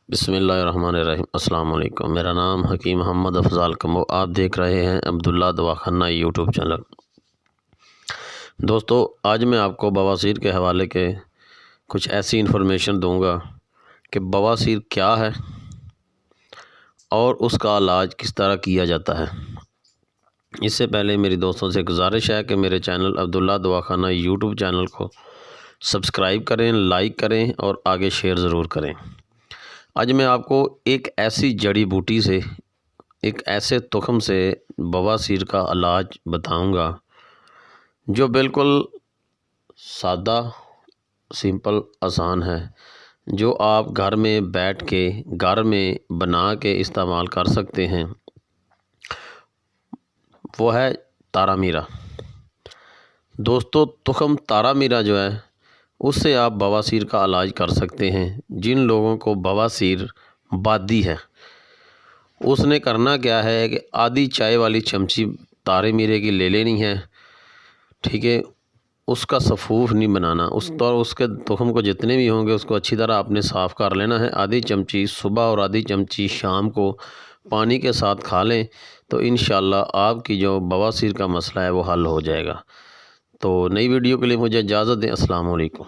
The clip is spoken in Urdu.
بسم اللہ الرحمن الرحیم۔ السلام علیکم، میرا نام حکیم محمد افضال کمبو، آپ دیکھ رہے ہیں عبداللہ دواخانہ یوٹیوب چینل۔ دوستو، آج میں آپ کو بواسیر کے حوالے کے کچھ ایسی انفارمیشن دوں گا کہ بواسیر کیا ہے اور اس کا علاج کس طرح کیا جاتا ہے۔ اس سے پہلے میری دوستوں سے گزارش ہے کہ میرے چینل عبداللہ دواخانہ یوٹیوب چینل کو سبسکرائب کریں، لائک کریں اور آگے شیئر ضرور کریں۔ آج میں آپ کو ایک ایسی جڑی بوٹی سے، ایک ایسے تخم سے بواسیر کا علاج بتاؤں گا جو بالکل سادہ، سمپل، آسان ہے، جو آپ گھر میں بیٹھ کے، گھر میں بنا کے استعمال کر سکتے ہیں۔ وہ ہے تارا میرا۔ دوستو، تخم تارا میرا جو ہے، اس سے آپ بواسیر کا علاج کر سکتے ہیں۔ جن لوگوں کو بواسیر بادی ہے، اس نے کرنا کیا ہے کہ آدھی چائے والی چمچی تارے میرے کی لے لینی ہے، ٹھیک ہے۔ اس کا سفوف نہیں بنانا، اس کے تخم کو جتنے بھی ہوں گے اس کو اچھی طرح آپ نے صاف کر لینا ہے۔ آدھی چمچی صبح اور آدھی چمچی شام کو پانی کے ساتھ کھا لیں تو انشاءاللہ آپ کی جو بواسیر کا مسئلہ ہے وہ حل ہو جائے گا۔ تو نئی ویڈیو کے لیے مجھے اجازت دیں۔ السلام علیکم۔